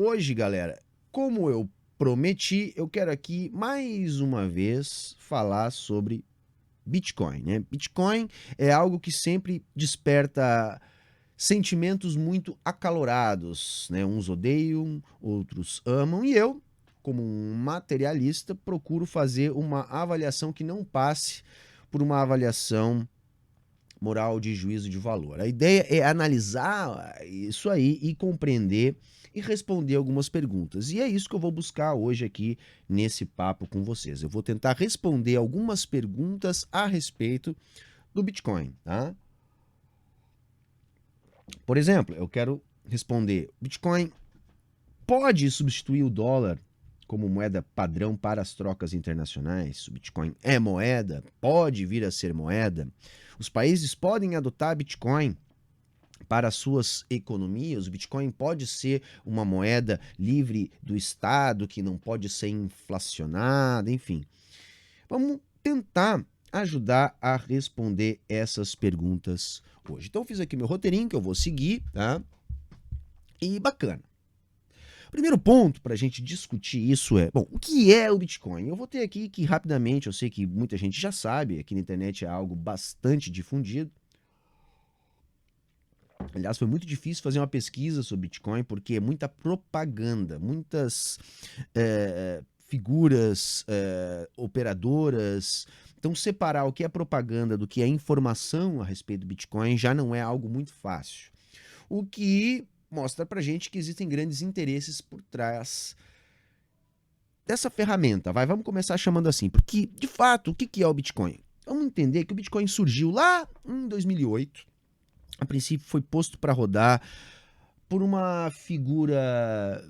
Hoje, galera, como eu prometi, eu quero aqui mais uma vez falar sobre Bitcoin, né? Bitcoin é algo que sempre desperta sentimentos muito acalorados, né? Uns odeiam, outros amam, e eu, como um materialista, procuro fazer uma avaliação que não passe por uma avaliação moral de juízo de valor. A ideia é analisar isso aí e compreender e responder algumas perguntas. E é isso que eu vou buscar hoje aqui nesse papo com vocês. Eu vou tentar responder algumas perguntas a respeito do Bitcoin, tá? Por exemplo, eu quero responder: Bitcoin pode substituir o dólar como moeda padrão para as trocas internacionais? O Bitcoin é moeda? Pode vir a ser moeda? Os países podem adotar Bitcoin para suas economias? O Bitcoin pode ser uma moeda livre do Estado, que não pode ser inflacionada, enfim. Vamos tentar ajudar a responder essas perguntas hoje. Então, eu fiz aqui meu roteirinho que eu vou seguir, tá? E bacana. Primeiro ponto para a gente discutir isso é, bom, o que é o Bitcoin? Eu vou ter aqui que rapidamente, eu sei que muita gente já sabe, aqui na internet é algo bastante difundido. Aliás, foi muito difícil fazer uma pesquisa sobre Bitcoin porque é muita propaganda, muitas figuras, operadoras. Então, separar o que é propaganda do que é informação a respeito do Bitcoin já não é algo muito fácil. O que mostra pra gente que existem grandes interesses por trás dessa ferramenta. Vamos começar chamando assim, porque, de fato, o que é o Bitcoin? Vamos entender que o Bitcoin surgiu lá em 2008. A princípio foi posto para rodar por uma figura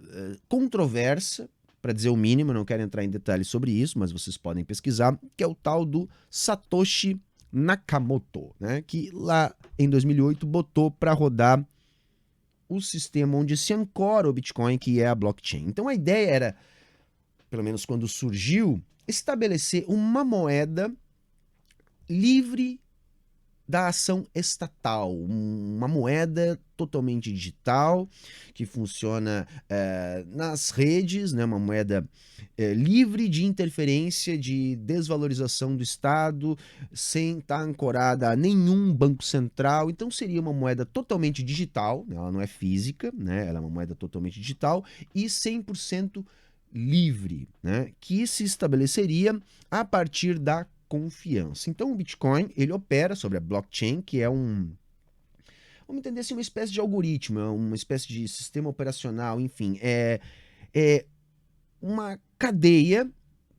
controversa, para dizer o mínimo, não quero entrar em detalhes sobre isso, mas vocês podem pesquisar, que é o tal do Satoshi Nakamoto, né? Que lá em 2008 botou para rodar o sistema onde se ancora o Bitcoin, que é a blockchain. Então a ideia era, pelo menos quando surgiu, estabelecer uma moeda livre da ação estatal, uma moeda totalmente digital que funciona nas redes, né, uma moeda livre de interferência, de desvalorização do Estado, sem estar ancorada a nenhum banco central. Então seria uma moeda totalmente digital, ela não é física, né, ela é uma moeda totalmente digital e 100% livre, né, que se estabeleceria a partir da confiança. Então o Bitcoin, ele opera sobre a blockchain, que é vamos entender assim, uma espécie de algoritmo, uma espécie de sistema operacional, enfim, é uma cadeia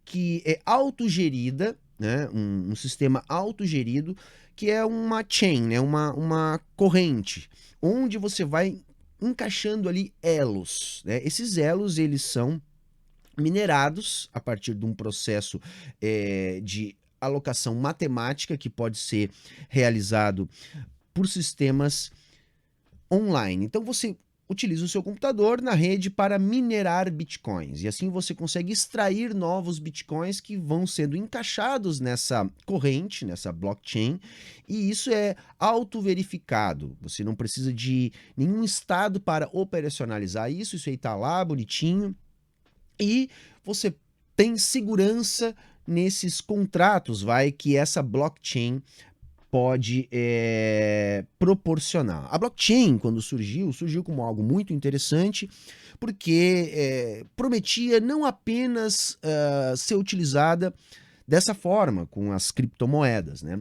que é autogerida, né, um sistema autogerido, que é uma chain, né, uma corrente, onde você vai encaixando ali elos, né? Esses elos, eles são minerados a partir de um processo de alocação matemática que pode ser realizado por sistemas online. Então você utiliza o seu computador na rede para minerar bitcoins e assim você consegue extrair novos bitcoins que vão sendo encaixados nessa corrente, nessa blockchain, e isso é auto-verificado. Você não precisa de nenhum estado para operacionalizar isso, isso aí está lá bonitinho. E você tem segurança nesses contratos, que essa blockchain pode proporcionar. A blockchain, quando surgiu como algo muito interessante, porque prometia não apenas ser utilizada dessa forma, com as criptomoedas, né?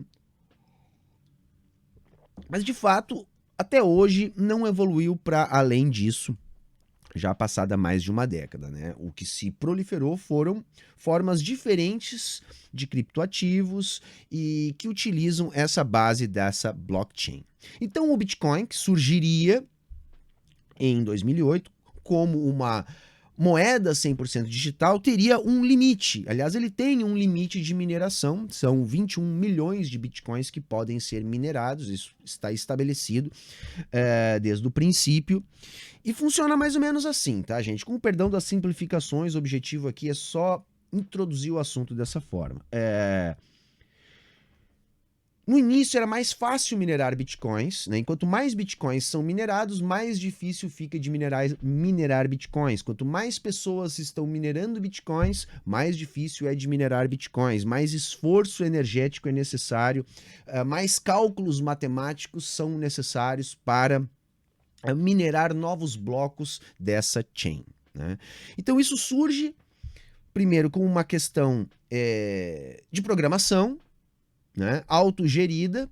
Mas, de fato, até hoje não evoluiu para além disso, já passada mais de uma década, né? O que se proliferou foram formas diferentes de criptoativos e que utilizam essa base dessa blockchain. Então o Bitcoin, que surgiria em 2008 como uma moeda 100% digital, teria um limite. Aliás, ele tem um limite de mineração, são 21 milhões de bitcoins que podem ser minerados, isso está estabelecido desde o princípio. E funciona mais ou menos assim, tá, gente? Com o perdão das simplificações, o objetivo aqui é só introduzir o assunto dessa forma. No início era mais fácil minerar bitcoins, né? Enquanto mais bitcoins são minerados, mais difícil fica de minerar bitcoins. Quanto mais pessoas estão minerando bitcoins, mais difícil é de minerar bitcoins, mais esforço energético é necessário, mais cálculos matemáticos são necessários para minerar novos blocos dessa chain, né? Então isso surge primeiro com uma questão de programação, né, autogerida,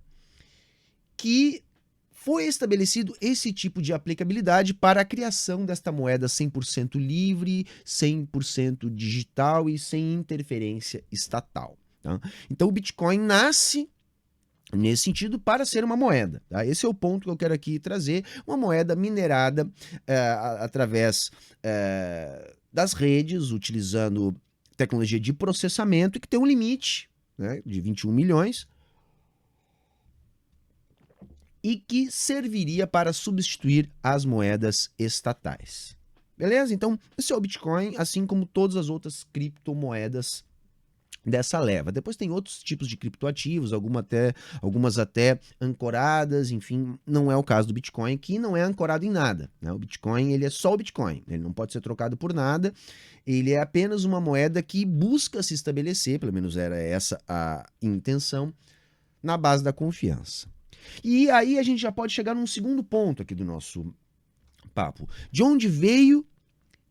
que foi estabelecido esse tipo de aplicabilidade para a criação desta moeda 100% livre, 100% digital e sem interferência estatal. Tá? Então o Bitcoin nasce nesse sentido para ser uma moeda. Tá? Esse é o ponto que eu quero aqui trazer, uma moeda minerada através das redes, utilizando tecnologia de processamento, que tem um limite, né, de 21 milhões, e que serviria para substituir as moedas estatais. Beleza? Então, esse é o Bitcoin, assim como todas as outras criptomoedas dessa leva. Depois tem outros tipos de criptoativos, algumas até ancoradas, enfim, não é o caso do Bitcoin, que não é ancorado em nada, né? O Bitcoin, ele é só o Bitcoin, ele não pode ser trocado por nada, ele é apenas uma moeda que busca se estabelecer, pelo menos era essa a intenção, na base da confiança. E aí a gente já pode chegar num segundo ponto aqui do nosso papo. De onde veio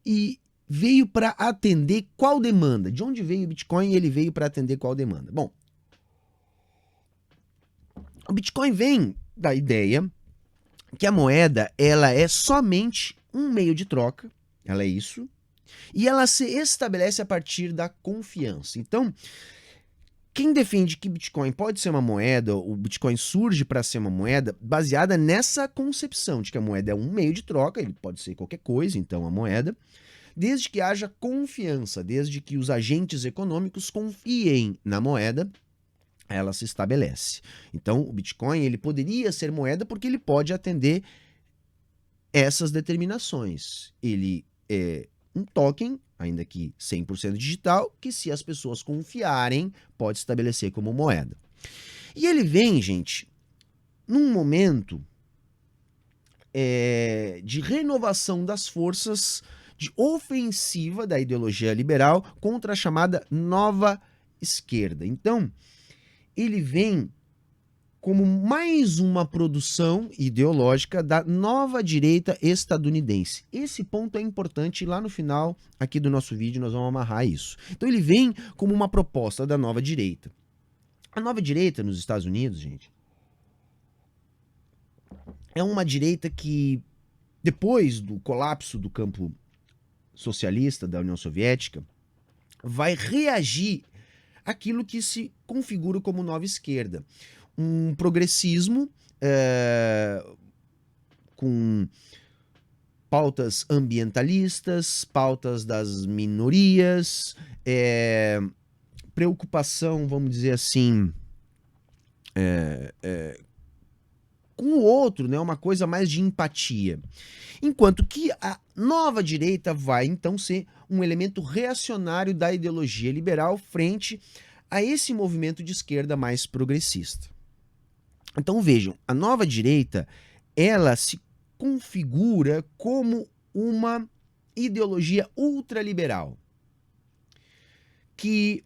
e veio para atender qual demanda? De onde veio o Bitcoin e ele veio para atender qual demanda? Bom, o Bitcoin vem da ideia que a moeda ela é somente um meio de troca, ela é isso, e ela se estabelece a partir da confiança. Então, quem defende que Bitcoin pode ser uma moeda, o Bitcoin surge para ser uma moeda baseada nessa concepção de que a moeda é um meio de troca, ele pode ser qualquer coisa, então a moeda, desde que haja confiança, desde que os agentes econômicos confiem na moeda, ela se estabelece. Então, o Bitcoin ele poderia ser moeda porque ele pode atender essas determinações. Ele é um token, ainda que 100% digital, que se as pessoas confiarem, pode estabelecer como moeda. E ele vem, gente, num momento de renovação das forças de ofensiva da ideologia liberal contra a chamada nova esquerda. Então, ele vem como mais uma produção ideológica da nova direita estadunidense. Esse ponto é importante e lá no final aqui do nosso vídeo nós vamos amarrar isso. Então ele vem como uma proposta da nova direita. A nova direita nos Estados Unidos, gente, é uma direita que depois do colapso do campo socialista da União Soviética, vai reagir àquilo que se configura como nova esquerda. Um progressismo com pautas ambientalistas, pautas das minorias, preocupação, vamos dizer assim, com o outro, né? Uma coisa mais de empatia. Enquanto que a nova direita vai, então, ser um elemento reacionário da ideologia liberal frente a esse movimento de esquerda mais progressista. Então, vejam, a nova direita, ela se configura como uma ideologia ultraliberal que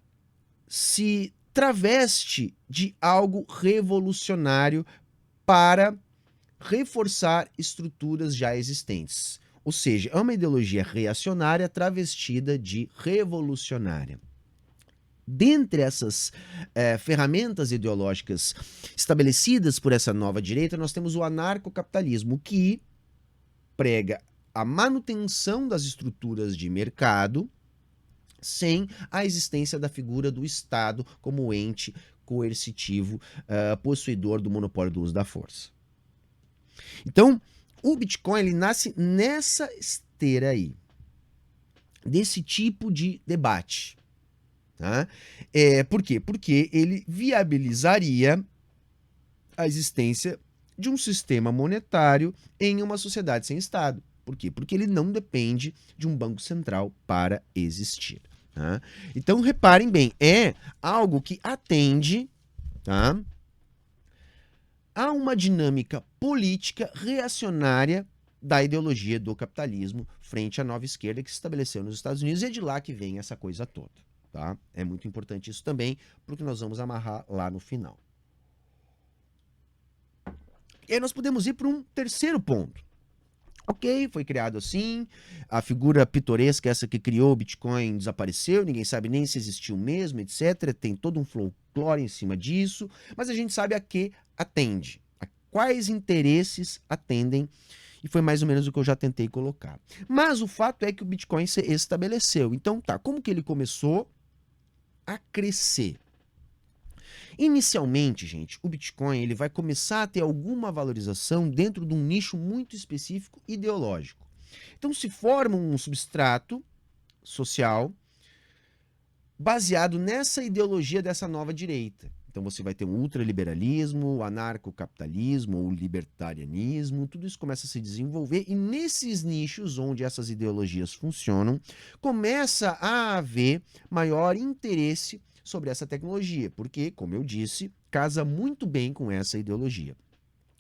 se traveste de algo revolucionário para reforçar estruturas já existentes. Ou seja, é uma ideologia reacionária travestida de revolucionária. Dentre essas ferramentas ideológicas estabelecidas por essa nova direita, nós temos o anarcocapitalismo, que prega a manutenção das estruturas de mercado sem a existência da figura do Estado como ente coercitivo, possuidor do monopólio do uso da força. Então, o Bitcoin ele nasce nessa esteira aí, desse tipo de debate. Tá? Por quê? Porque ele viabilizaria a existência de um sistema monetário em uma sociedade sem Estado. Por quê? Porque ele não depende de um banco central para existir. Tá? Então, reparem bem, é algo que atende, tá, há uma dinâmica política reacionária da ideologia do capitalismo frente à nova esquerda que se estabeleceu nos Estados Unidos, e é de lá que vem essa coisa toda. Tá? É muito importante isso também, porque nós vamos amarrar lá no final. E aí nós podemos ir para um terceiro ponto. Ok, foi criado assim, a figura pitoresca, essa que criou o Bitcoin, desapareceu, ninguém sabe nem se existiu mesmo, etc. Tem todo um folclore em cima disso, mas a gente sabe a que atende, a quais interesses atendem, e foi mais ou menos o que eu já tentei colocar. Mas o fato é que o Bitcoin se estabeleceu. Então tá, como que ele começou a crescer? Inicialmente, gente, o Bitcoin ele vai começar a ter alguma valorização dentro de um nicho muito específico ideológico. Então se forma um substrato social baseado nessa ideologia dessa nova direita. Então você vai ter um ultraliberalismo, o anarcocapitalismo, o libertarianismo, tudo isso começa a se desenvolver, e nesses nichos onde essas ideologias funcionam, começa a haver maior interesse sobre essa tecnologia, porque, como eu disse, casa muito bem com essa ideologia.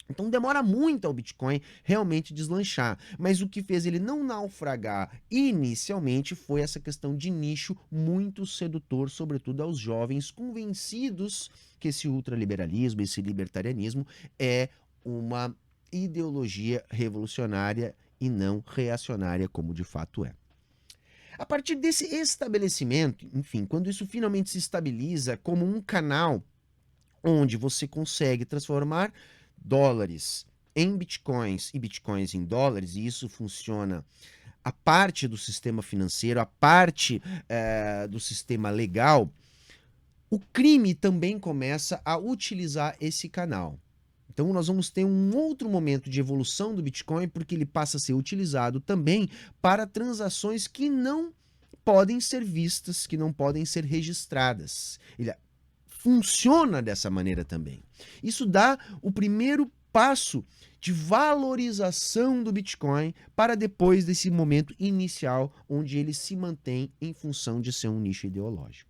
Então demora muito ao Bitcoin realmente deslanchar, mas o que fez ele não naufragar inicialmente foi essa questão de nicho muito sedutor, sobretudo aos jovens convencidos que esse ultraliberalismo, esse libertarianismo é uma ideologia revolucionária e não reacionária como de fato é. A partir desse estabelecimento, enfim, quando isso finalmente se estabiliza como um canal onde você consegue transformar dólares em bitcoins e bitcoins em dólares, e isso funciona a parte do sistema financeiro, a parte do sistema legal, o crime também começa a utilizar esse canal. Então nós vamos ter um outro momento de evolução do Bitcoin, porque ele passa a ser utilizado também para transações que não podem ser vistas, que não podem ser registradas. Ele funciona dessa maneira também. Isso dá o primeiro passo de valorização do Bitcoin para depois desse momento inicial onde ele se mantém em função de ser um nicho ideológico.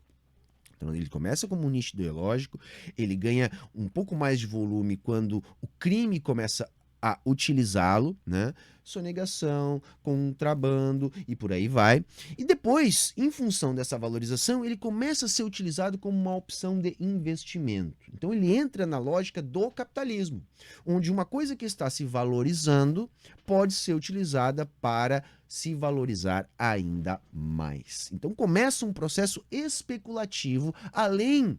Então ele começa como um nicho ideológico, ele ganha um pouco mais de volume quando o crime começa a utilizá-lo, né? Sonegação, contrabando e por aí vai. E depois, em função dessa valorização, ele começa a ser utilizado como uma opção de investimento. Então ele entra na lógica do capitalismo, onde uma coisa que está se valorizando pode ser utilizada para se valorizar ainda mais. Então começa um processo especulativo, além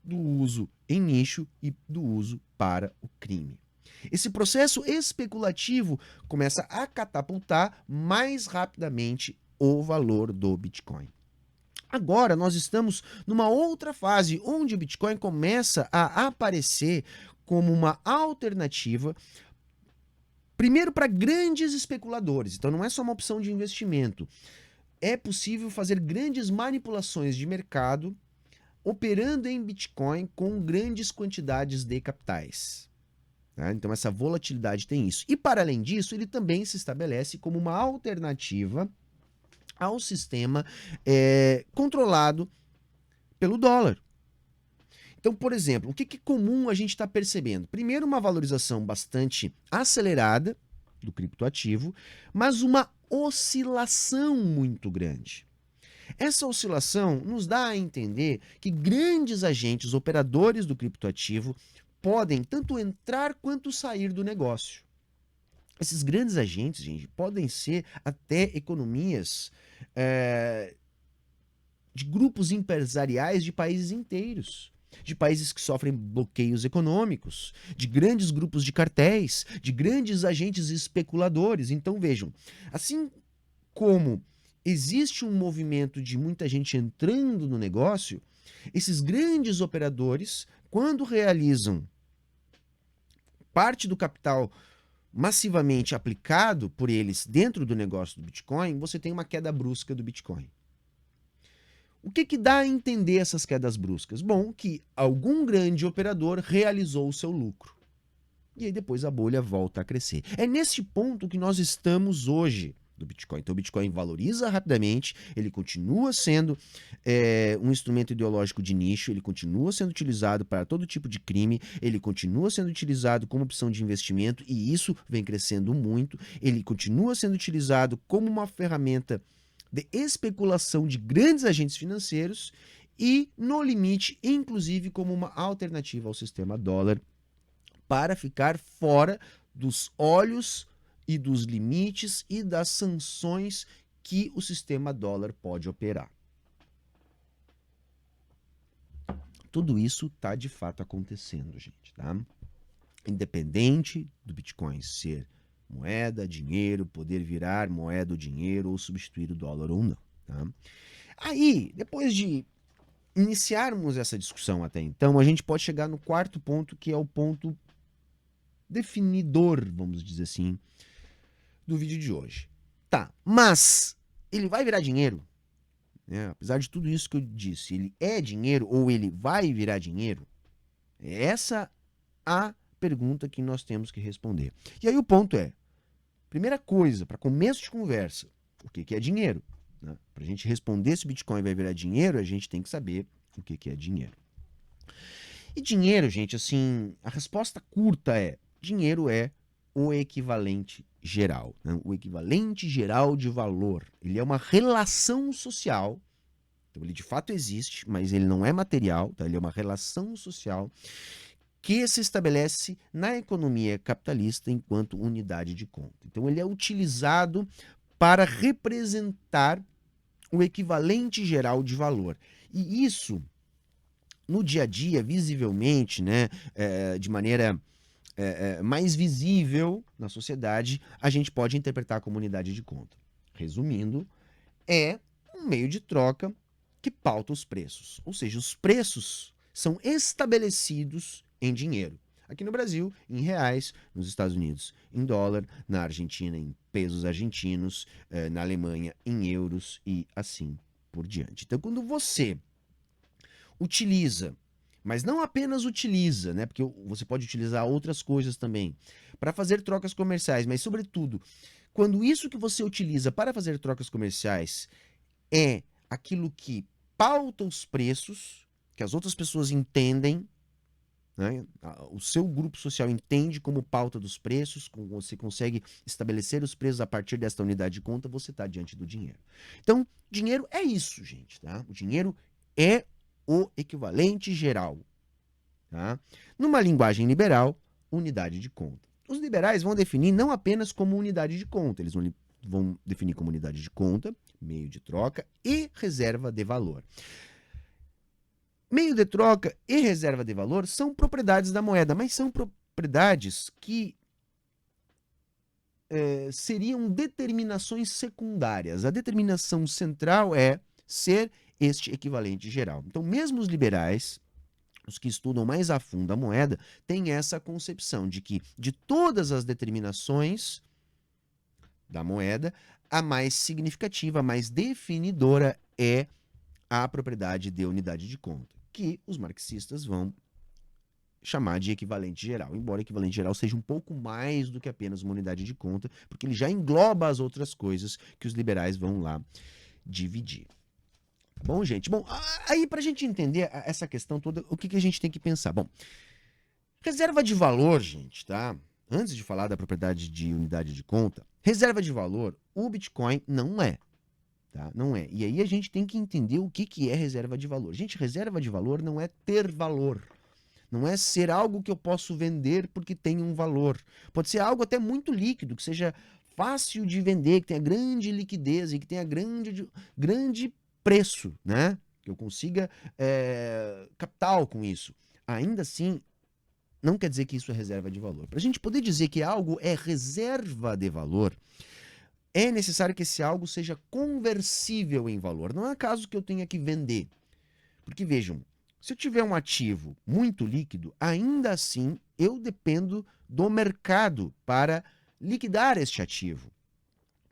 do uso em nicho e do uso para o crime. Esse processo especulativo começa a catapultar mais rapidamente o valor do Bitcoin. Agora nós estamos numa outra fase onde o Bitcoin começa a aparecer como uma alternativa, primeiro para grandes especuladores. Então não é só uma opção de investimento. É possível fazer grandes manipulações de mercado operando em Bitcoin com grandes quantidades de capitais. Tá? Então essa volatilidade tem isso. E para além disso, ele também se estabelece como uma alternativa ao sistema controlado pelo dólar. Então, por exemplo, o que é comum a gente está percebendo? Primeiro, uma valorização bastante acelerada do criptoativo, mas uma oscilação muito grande. Essa oscilação nos dá a entender que grandes agentes operadores do criptoativo podem tanto entrar quanto sair do negócio. Esses grandes agentes, gente, podem ser até economias de grupos empresariais de países inteiros, de países que sofrem bloqueios econômicos, de grandes grupos de cartéis, de grandes agentes especuladores. Então vejam, assim como existe um movimento de muita gente entrando no negócio, esses grandes operadores, quando realizam parte do capital massivamente aplicado por eles dentro do negócio do Bitcoin, você tem uma queda brusca do Bitcoin. O que dá a entender essas quedas bruscas? Bom, que algum grande operador realizou o seu lucro. E aí depois a bolha volta a crescer. É nesse ponto que nós estamos hoje, do Bitcoin. Então o Bitcoin valoriza rapidamente, ele continua sendo um instrumento ideológico de nicho, ele continua sendo utilizado para todo tipo de crime, ele continua sendo utilizado como opção de investimento e isso vem crescendo muito, ele continua sendo utilizado como uma ferramenta de especulação de grandes agentes financeiros e, no limite, inclusive como uma alternativa ao sistema dólar para ficar fora dos olhos e dos limites e das sanções que o sistema dólar pode operar. Tudo isso está de fato acontecendo, gente, tá? Independente do Bitcoin ser moeda, dinheiro, poder virar moeda ou dinheiro ou substituir o dólar ou não, tá? Aí, depois de iniciarmos essa discussão até então, a gente pode chegar no quarto ponto, que é o ponto definidor, vamos dizer assim, do vídeo de hoje. Tá, mas ele vai virar dinheiro? Apesar de tudo isso que eu disse, ele é dinheiro ou ele vai virar dinheiro? É essa a pergunta que nós temos que responder. E aí o ponto é, primeira coisa, para começo de conversa, o que é dinheiro? Para a gente responder se o Bitcoin vai virar dinheiro, a gente tem que saber o que é dinheiro. E dinheiro, gente, assim, a resposta curta é, dinheiro é o equivalente geral, né? O equivalente geral de valor. Ele é uma relação social, então ele de fato existe, mas ele não é material, tá? Ele é uma relação social que se estabelece na economia capitalista enquanto unidade de conta. Então ele é utilizado para representar o equivalente geral de valor. E isso, no dia a dia, visivelmente, né, de maneira mais visível na sociedade, a gente pode interpretar como unidade de conta. Resumindo, é um meio de troca que pauta os preços. Ou seja, os preços são estabelecidos em dinheiro. Aqui no Brasil, em reais, nos Estados Unidos, em dólar, na Argentina, em pesos argentinos, na Alemanha, em euros e assim por diante. Então, quando você utiliza, mas não apenas utiliza, né? Porque você pode utilizar outras coisas também para fazer trocas comerciais, mas sobretudo, quando isso que você utiliza para fazer trocas comerciais é aquilo que pauta os preços, que as outras pessoas entendem, né? O seu grupo social entende como pauta dos preços, como você consegue estabelecer os preços a partir desta unidade de conta, você está diante do dinheiro. Então, dinheiro é isso, gente, tá? O dinheiro é o equivalente geral, tá? Numa linguagem liberal, unidade de conta. Os liberais vão definir não apenas como unidade de conta, eles vão definir como unidade de conta, meio de troca e reserva de valor. Meio de troca e reserva de valor são propriedades da moeda, mas são propriedades que seriam determinações secundárias. A determinação central é ser este equivalente geral. Então, mesmo os liberais, os que estudam mais a fundo a moeda, têm essa concepção de que, de todas as determinações da moeda, a mais significativa, a mais definidora é a propriedade de unidade de conta, que os marxistas vão chamar de equivalente geral, embora equivalente geral seja um pouco mais do que apenas uma unidade de conta, porque ele já engloba as outras coisas que os liberais vão lá dividir. Bom, gente, aí pra gente entender essa questão toda, o que a gente tem que pensar? Bom, reserva de valor, gente, tá? Antes de falar da propriedade de unidade de conta, reserva de valor, o Bitcoin não é, tá? Não é. E aí a gente tem que entender o que é reserva de valor. Gente, reserva de valor não é ter valor. Não é ser algo que eu posso vender porque tem um valor. Pode ser algo até muito líquido, que seja fácil de vender, que tenha grande liquidez e que tenha grande preço, né? Que eu consiga capital com isso. Ainda assim, não quer dizer que isso é reserva de valor. Para a gente poder dizer que algo é reserva de valor, é necessário que esse algo seja conversível em valor. Não é caso que eu tenha que vender. Porque vejam, se eu tiver um ativo muito líquido, ainda assim eu dependo do mercado para liquidar este ativo,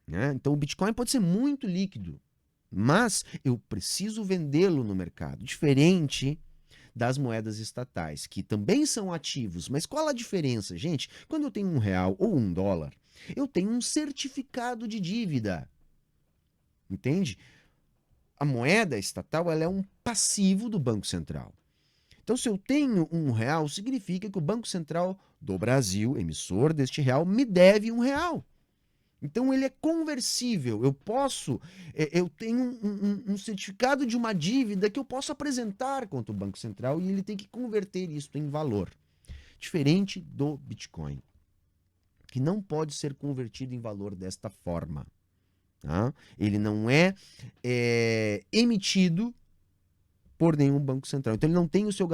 né? Então o Bitcoin pode ser muito líquido, mas eu preciso vendê-lo no mercado, diferente das moedas estatais, que também são ativos. Mas qual a diferença, gente? Quando eu tenho R$1 ou $1, Eu tenho um certificado de dívida. Entende? A moeda estatal ela é um passivo do Banco Central. Então, se eu tenho R$ 1, significa que o Banco Central do Brasil, emissor deste real, me deve R$ 1. Então, ele é conversível. Eu tenho um certificado de uma dívida que eu posso apresentar contra o Banco Central e ele tem que converter isso em valor. Diferente do Bitcoin, que não pode ser convertido em valor desta forma. Tá? Ele não é emitido por nenhum banco central. Então ele não tem o seu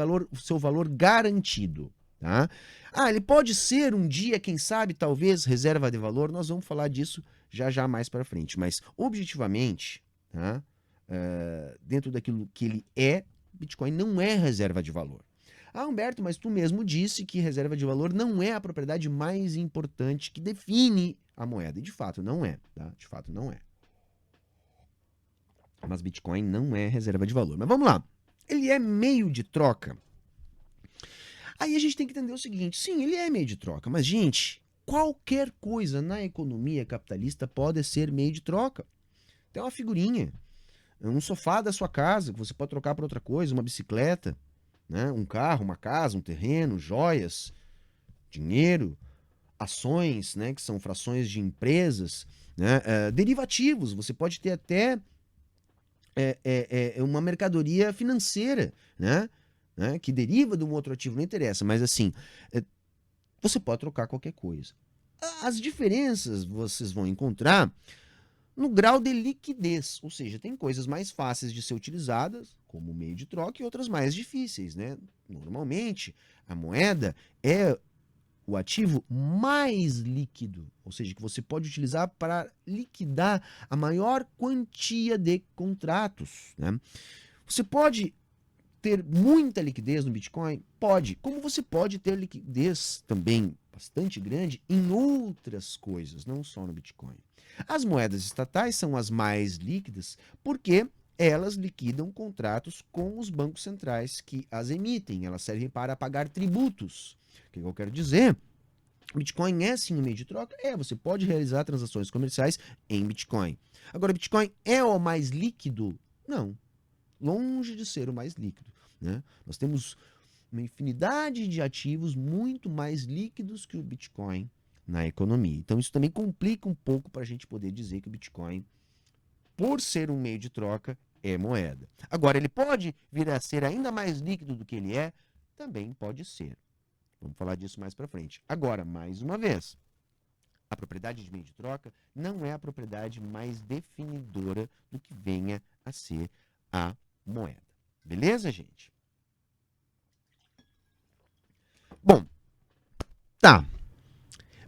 valor garantido. Tá? Ele pode ser um dia, quem sabe, talvez, reserva de valor. Nós vamos falar disso já mais para frente. Mas, objetivamente, tá? Dentro daquilo que ele é, Bitcoin não é reserva de valor. Humberto, mas tu mesmo disse que reserva de valor não é a propriedade mais importante que define a moeda. E de fato não é. Tá? De fato não é. Mas Bitcoin não é reserva de valor. Mas vamos lá. Ele é meio de troca. Aí a gente tem que entender o seguinte. Sim, ele é meio de troca. Mas, gente, qualquer coisa na economia capitalista pode ser meio de troca. Tem uma figurinha. Um sofá da sua casa que você pode trocar por outra coisa. Uma bicicleta. Né? Um carro, uma casa, um terreno, joias, dinheiro, ações, né? Que são frações de empresas. Né? Derivativos. Você pode ter até... uma mercadoria financeira, né? Que deriva de um outro ativo, não interessa, mas assim, você pode trocar qualquer coisa. As diferenças vocês vão encontrar no grau de liquidez, ou seja, tem coisas mais fáceis de ser utilizadas como meio de troca e outras mais difíceis, né? Normalmente, a moeda é o ativo mais líquido, ou seja, que você pode utilizar para liquidar a maior quantia de contratos. Né? Você pode ter muita liquidez no Bitcoin? Pode. Como você pode ter liquidez também bastante grande em outras coisas, não só no Bitcoin. As moedas estatais são as mais líquidas porque elas liquidam contratos com os bancos centrais que as emitem. Elas servem para pagar tributos. O que eu quero dizer? Bitcoin é sim um meio de troca? Você pode realizar transações comerciais em Bitcoin. Agora, Bitcoin é o mais líquido? Não. Longe de ser o mais líquido. Né? Nós temos uma infinidade de ativos muito mais líquidos que o Bitcoin na economia. Então, isso também complica um pouco para a gente poder dizer que o Bitcoin, por ser um meio de troca, é moeda. Agora, ele pode vir a ser ainda mais líquido do que ele é? Também pode ser. Vamos falar disso mais para frente. Agora, mais uma vez, a propriedade de meio de troca não é a propriedade mais definidora do que venha a ser a moeda. Beleza, gente? Bom, tá.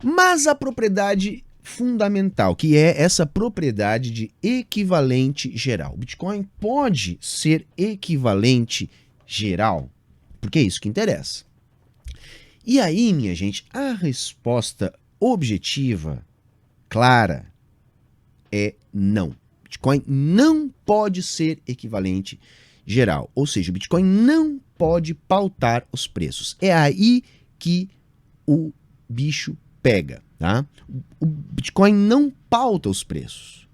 Mas a propriedade fundamental, que é essa propriedade de equivalente geral. O Bitcoin pode ser equivalente geral? Porque é isso que interessa. E aí, minha gente, a resposta objetiva, clara, é não. Bitcoin não pode ser equivalente geral. Ou seja, o Bitcoin não pode pautar os preços. É aí que o bicho pega, tá? O Bitcoin não pauta os preços.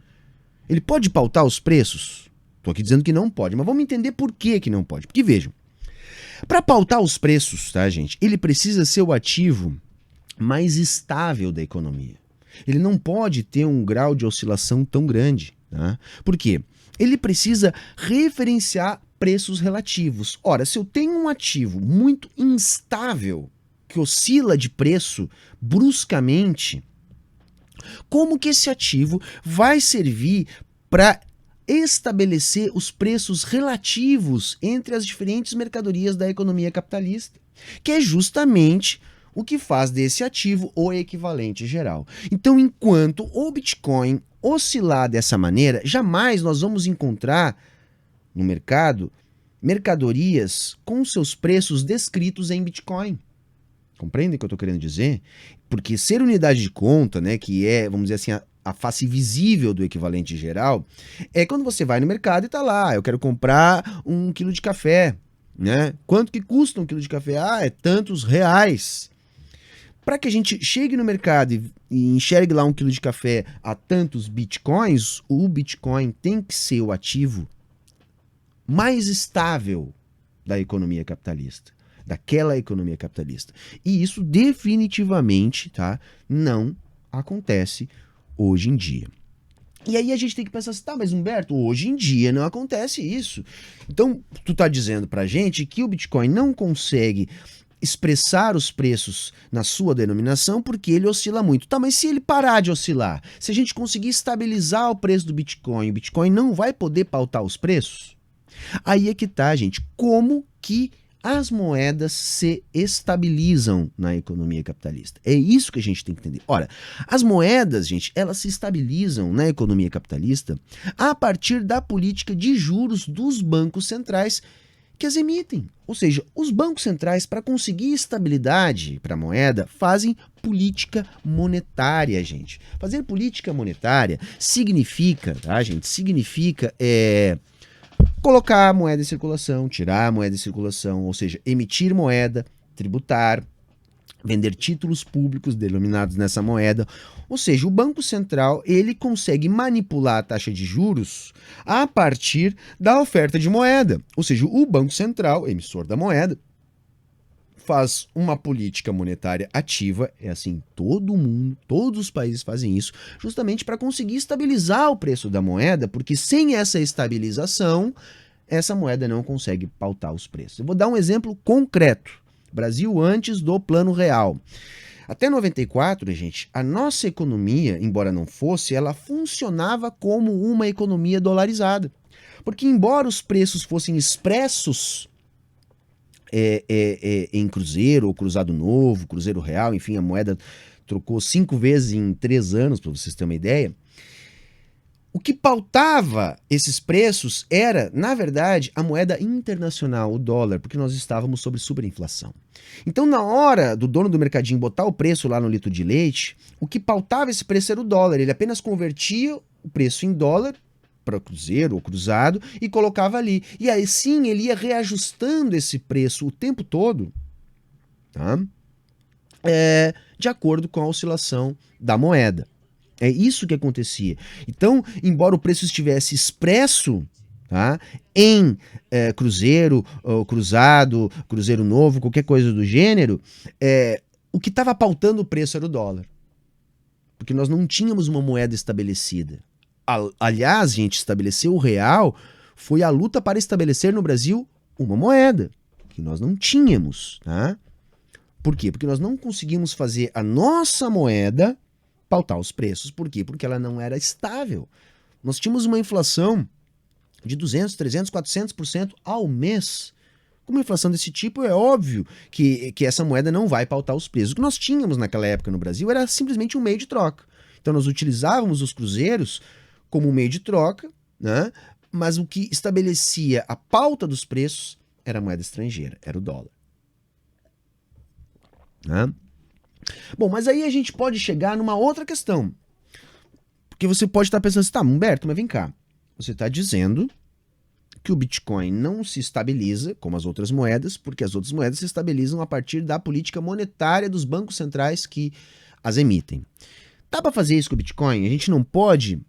Ele pode pautar os preços? Estou aqui dizendo que não pode, mas vamos entender por que não pode. Porque vejam, para pautar os preços, tá, gente? Ele precisa ser o ativo mais estável da economia. Ele não pode ter um grau de oscilação tão grande. Tá? Por quê? Ele precisa referenciar preços relativos. Ora, se eu tenho um ativo muito instável, que oscila de preço bruscamente, como que esse ativo vai servir para estabelecer os preços relativos entre as diferentes mercadorias da economia capitalista, que é justamente o que faz desse ativo o equivalente geral. Então, enquanto o Bitcoin oscilar dessa maneira, jamais nós vamos encontrar no mercado mercadorias com seus preços descritos em Bitcoin. Compreendem o que eu estou querendo dizer? Porque ser unidade de conta, né, que é, vamos dizer assim, a face visível do equivalente geral, é quando você vai no mercado e está lá, eu quero comprar 1 quilo de café, né? Quanto que custa 1 quilo de café? É tantos reais. para que a gente chegue no mercado e enxergue lá um quilo de café a tantos bitcoins, o Bitcoin tem que ser o ativo mais estável da economia capitalista, daquela economia capitalista. E isso definitivamente, tá, não acontece hoje em dia. E aí a gente tem que pensar assim, tá, mas Humberto, hoje em dia não acontece isso. Então, tu tá dizendo pra gente que o Bitcoin não consegue expressar os preços na sua denominação porque ele oscila muito. Tá, mas se ele parar de oscilar, se a gente conseguir estabilizar o preço do Bitcoin, o Bitcoin não vai poder pautar os preços? Aí é que tá, gente. Como que as moedas se estabilizam na economia capitalista? É isso que a gente tem que entender. Ora, as moedas, gente, elas se estabilizam na economia capitalista a partir da política de juros dos bancos centrais que as emitem. Ou seja, os bancos centrais, para conseguir estabilidade para a moeda, fazem política monetária, gente. Fazer política monetária significa, tá, gente? Significa colocar a moeda em circulação, tirar a moeda em circulação, ou seja, emitir moeda, tributar, vender títulos públicos denominados nessa moeda. Ou seja, o Banco Central ele consegue manipular a taxa de juros a partir da oferta de moeda. Ou seja, o Banco Central, emissor da moeda, faz uma política monetária ativa, é assim, todo mundo, todos os países fazem isso, justamente para conseguir estabilizar o preço da moeda, porque sem essa estabilização, essa moeda não consegue pautar os preços. Eu vou dar um exemplo concreto. Brasil antes do Plano Real. Até 94, gente, a nossa economia, embora não fosse, ela funcionava como uma economia dolarizada. Porque embora os preços fossem expressos em cruzeiro ou cruzado novo, cruzeiro real, enfim, a moeda trocou 5 vezes em 3 anos, para vocês terem uma ideia. O que pautava esses preços era, na verdade, a moeda internacional, o dólar, porque nós estávamos sob superinflação. Então, na hora do dono do mercadinho botar o preço lá no litro de leite, o que pautava esse preço era o dólar. Ele apenas convertia o preço em dólar para cruzeiro ou cruzado e colocava ali. E aí sim ele ia reajustando esse preço o tempo todo, tá? De acordo com a oscilação da moeda. É isso que acontecia. Então, embora o preço estivesse expresso, tá, em cruzeiro, cruzado, cruzeiro novo, qualquer coisa do gênero, o que estava pautando o preço era o dólar. Porque nós não tínhamos uma moeda estabelecida. Aliás, gente, estabelecer o real foi a luta para estabelecer no Brasil uma moeda, que nós não tínhamos. Tá? Por quê? Porque nós não conseguimos fazer a nossa moeda pautar os preços. Por quê? Porque ela não era estável. Nós tínhamos uma inflação de 200, 300, 400% ao mês. Com uma inflação desse tipo, é óbvio que essa moeda não vai pautar os preços. O que nós tínhamos naquela época no Brasil era simplesmente um meio de troca. Então nós utilizávamos os cruzeiros como um meio de troca, né? Mas o que estabelecia a pauta dos preços era a moeda estrangeira, era o dólar. Né? Bom, mas aí a gente pode chegar numa outra questão. Porque você pode estar pensando assim, tá, Humberto, mas vem cá. Você está dizendo que o Bitcoin não se estabiliza como as outras moedas, porque as outras moedas se estabilizam a partir da política monetária dos bancos centrais que as emitem. Dá para fazer isso com o Bitcoin? A gente não pode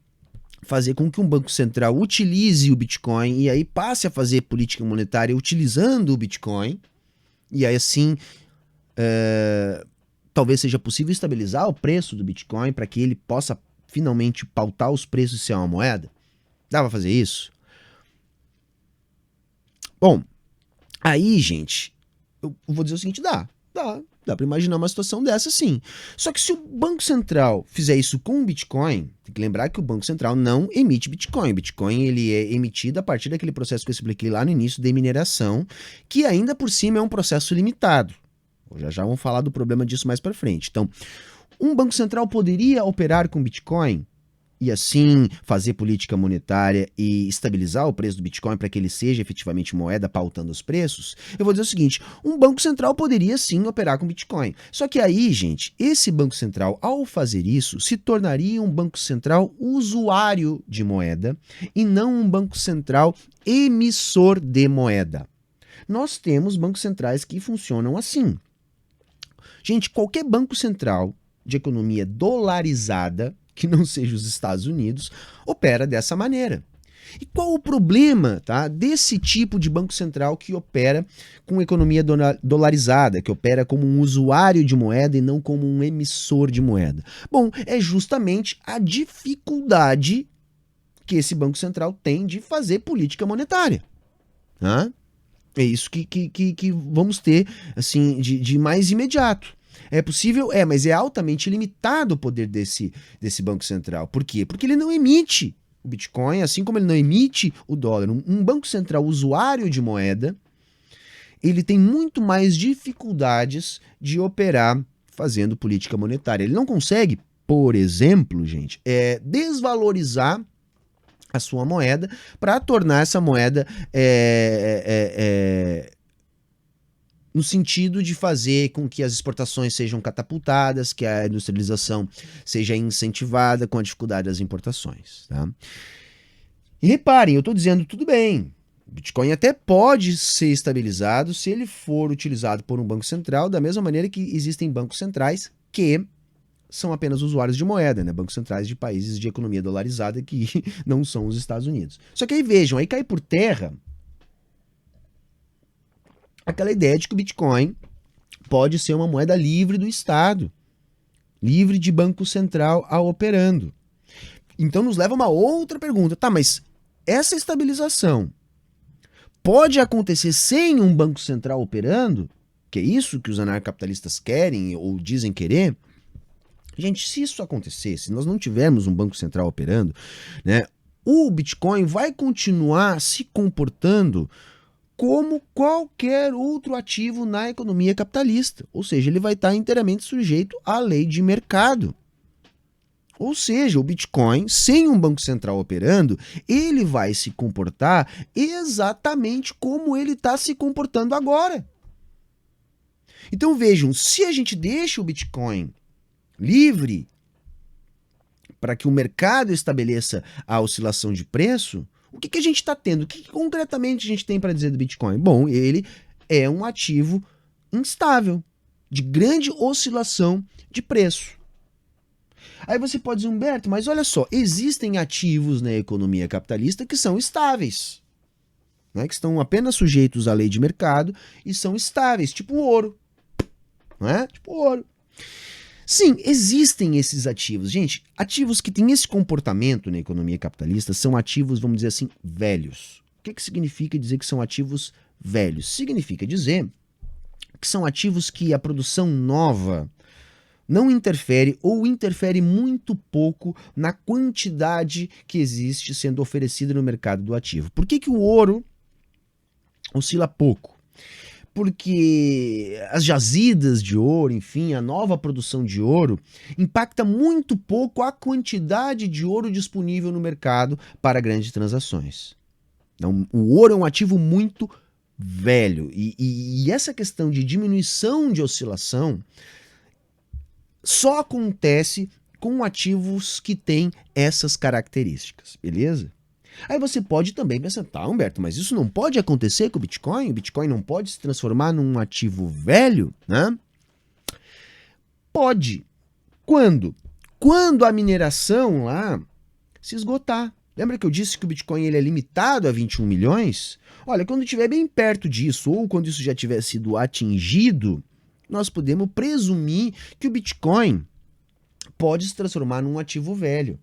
fazer com que um banco central utilize o Bitcoin e aí passe a fazer política monetária utilizando o Bitcoin, e aí assim talvez seja possível estabilizar o preço do Bitcoin para que ele possa finalmente pautar os preços de ser uma moeda? Dá para fazer isso? Bom, aí, gente, eu vou dizer o seguinte, dá para imaginar uma situação dessa sim. Só que se o Banco Central fizer isso com o Bitcoin, tem que lembrar que o Banco Central não emite Bitcoin. O Bitcoin ele é emitido a partir daquele processo que eu expliquei lá no início de mineração, que ainda por cima é um processo limitado. Já vamos falar do problema disso mais para frente. Então, um Banco Central poderia operar com Bitcoin e assim fazer política monetária e estabilizar o preço do Bitcoin para que ele seja efetivamente moeda pautando os preços? Eu vou dizer o seguinte, um Banco Central poderia sim operar com Bitcoin. Só que aí, gente, esse Banco Central, ao fazer isso, se tornaria um Banco Central usuário de moeda e não um Banco Central emissor de moeda. Nós temos bancos centrais que funcionam assim. Gente, qualquer banco central de economia dolarizada, que não seja os Estados Unidos, opera dessa maneira. E qual o problema, tá, desse tipo de banco central que opera com economia dolarizada, que opera como um usuário de moeda e não como um emissor de moeda? Bom, é justamente a dificuldade que esse banco central tem de fazer política monetária. Tá? É isso que vamos ter assim de mais imediato. É possível? É, mas é altamente limitado o poder desse Banco Central. Por quê? Porque ele não emite o Bitcoin, assim como ele não emite o dólar. Um Banco Central usuário de moeda, ele tem muito mais dificuldades de operar fazendo política monetária. Ele não consegue, por exemplo, gente, desvalorizar a sua moeda para tornar essa moeda no sentido de fazer com que as exportações sejam catapultadas, que a industrialização seja incentivada com a dificuldade das importações. Tá? E reparem, eu estou dizendo tudo bem, o Bitcoin até pode ser estabilizado se ele for utilizado por um banco central, da mesma maneira que existem bancos centrais que são apenas usuários de moeda, né? Bancos centrais de países de economia dolarizada que não são os Estados Unidos. Só que aí vejam, aí cai por terra aquela ideia de que o Bitcoin pode ser uma moeda livre do Estado, livre de banco central a operando. Então nos leva a uma outra pergunta. Tá, mas essa estabilização pode acontecer sem um banco central operando? Que é isso que os anarcapitalistas querem ou dizem querer? Gente, se isso acontecer, se nós não tivermos um banco central operando, né, o Bitcoin vai continuar se comportando como qualquer outro ativo na economia capitalista. Ou seja, ele vai estar inteiramente sujeito à lei de mercado. Ou seja, o Bitcoin, sem um banco central operando, ele vai se comportar exatamente como ele está se comportando agora. Então vejam, se a gente deixa o Bitcoin livre para que o mercado estabeleça a oscilação de preço, o que a gente está tendo? O que concretamente a gente tem para dizer do Bitcoin? Bom, ele é um ativo instável, de grande oscilação de preço. Aí você pode dizer, Humberto, mas olha só, existem ativos na economia capitalista que são estáveis, né, que estão apenas sujeitos à lei de mercado e são estáveis, tipo o ouro. Não é? Tipo o ouro. Sim, existem esses ativos. Gente, ativos que têm esse comportamento na economia capitalista são ativos, vamos dizer assim, velhos. O que significa dizer que são ativos velhos? Significa dizer que são ativos que a produção nova não interfere ou interfere muito pouco na quantidade que existe sendo oferecida no mercado do ativo. Por que o ouro oscila pouco? Porque as jazidas de ouro, enfim, a nova produção de ouro impacta muito pouco a quantidade de ouro disponível no mercado para grandes transações. Então, o ouro é um ativo muito velho e essa questão de diminuição de oscilação só acontece com ativos que têm essas características, beleza? Aí você pode também pensar, tá, Humberto, mas isso não pode acontecer com o Bitcoin? O Bitcoin não pode se transformar num ativo velho, né? Pode. Quando? Quando a mineração lá se esgotar. Lembra que eu disse que o Bitcoin ele é limitado a 21 milhões? Olha, quando estiver bem perto disso, ou quando isso já tiver sido atingido, nós podemos presumir que o Bitcoin pode se transformar num ativo velho.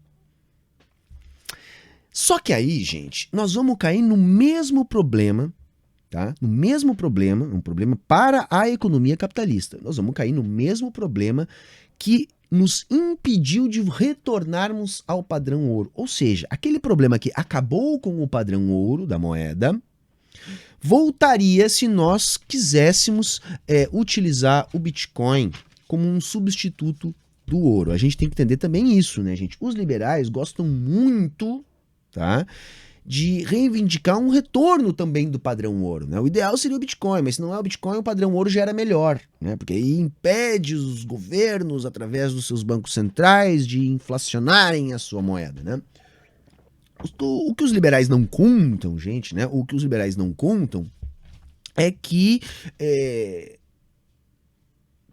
Só que aí, gente, nós vamos cair no mesmo problema, tá? No mesmo problema, um problema para a economia capitalista. Nós vamos cair no mesmo problema que nos impediu de retornarmos ao padrão ouro. Ou seja, aquele problema que acabou com o padrão ouro da moeda, voltaria se nós quiséssemos utilizar o Bitcoin como um substituto do ouro. A gente tem que entender também isso, né, gente? Os liberais gostam muito, tá, de reivindicar um retorno também do padrão ouro, né? O ideal seria o Bitcoin, mas se não é o Bitcoin, o padrão ouro já era melhor, né? Porque aí impede os governos, através dos seus bancos centrais, de inflacionarem a sua moeda, né? O que os liberais não contam, gente, né? O que os liberais não contam é que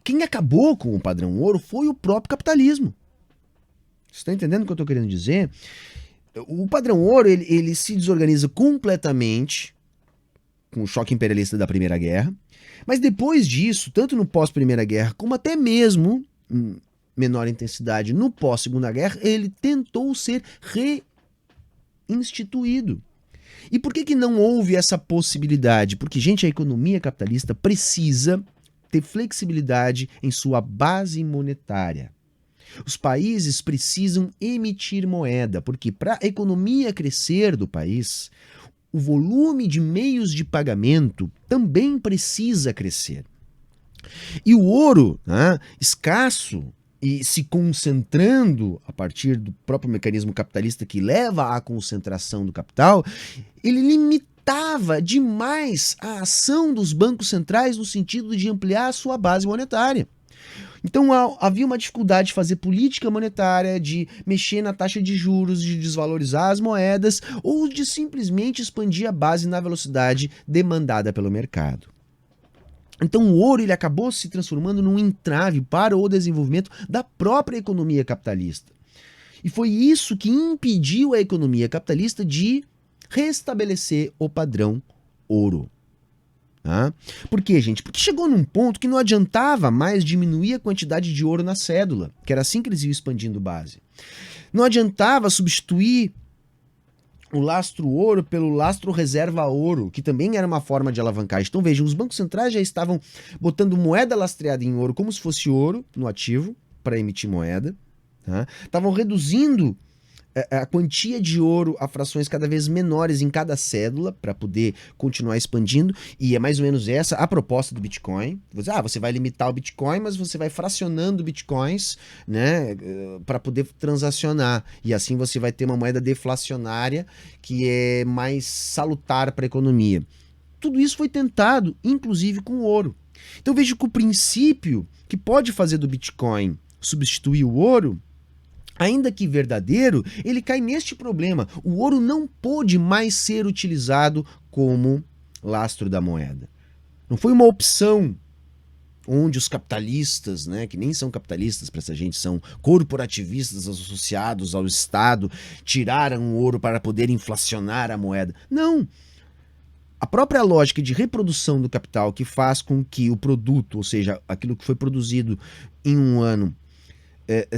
quem acabou com o padrão ouro foi o próprio capitalismo. Você está entendendo o que eu estou querendo dizer? O padrão ouro, ele se desorganiza completamente com o choque imperialista da Primeira Guerra, mas depois disso, tanto no pós-Primeira Guerra, como até mesmo, em menor intensidade, no pós-Segunda Guerra, ele tentou ser reinstituído. E por que não houve essa possibilidade? Porque, gente, a economia capitalista precisa ter flexibilidade em sua base monetária. Os países precisam emitir moeda, porque para a economia crescer do país, o volume de meios de pagamento também precisa crescer. E o ouro, né, escasso e se concentrando a partir do próprio mecanismo capitalista que leva à concentração do capital, ele limitava demais a ação dos bancos centrais no sentido de ampliar a sua base monetária. Então havia uma dificuldade de fazer política monetária, de mexer na taxa de juros, de desvalorizar as moedas ou de simplesmente expandir a base na velocidade demandada pelo mercado. Então o ouro ele acabou se transformando num entrave para o desenvolvimento da própria economia capitalista. E foi isso que impediu a economia capitalista de restabelecer o padrão ouro. Tá? Por quê, gente? Porque chegou num ponto que não adiantava mais diminuir a quantidade de ouro na cédula, que era assim que eles iam expandindo base. Não adiantava substituir o lastro ouro pelo lastro reserva ouro, que também era uma forma de alavancagem. Então vejam, os bancos centrais já estavam botando moeda lastreada em ouro como se fosse ouro no ativo para emitir moeda. Tá? Estavam reduzindo a quantia de ouro a frações cada vez menores em cada cédula para poder continuar expandindo, e é mais ou menos essa a proposta do Bitcoin. Você vai limitar o Bitcoin, mas você vai fracionando Bitcoins, né, para poder transacionar, e assim você vai ter uma moeda deflacionária que é mais salutar para a economia. Tudo isso foi tentado, inclusive com o ouro. Então vejo que o princípio que pode fazer do Bitcoin substituir o ouro, ainda que verdadeiro, ele cai neste problema. O ouro não pôde mais ser utilizado como lastro da moeda. Não foi uma opção onde os capitalistas, né, que nem são capitalistas para essa gente, são corporativistas associados ao Estado, tiraram o ouro para poder inflacionar a moeda. Não. A própria lógica de reprodução do capital que faz com que o produto, ou seja, aquilo que foi produzido em um ano,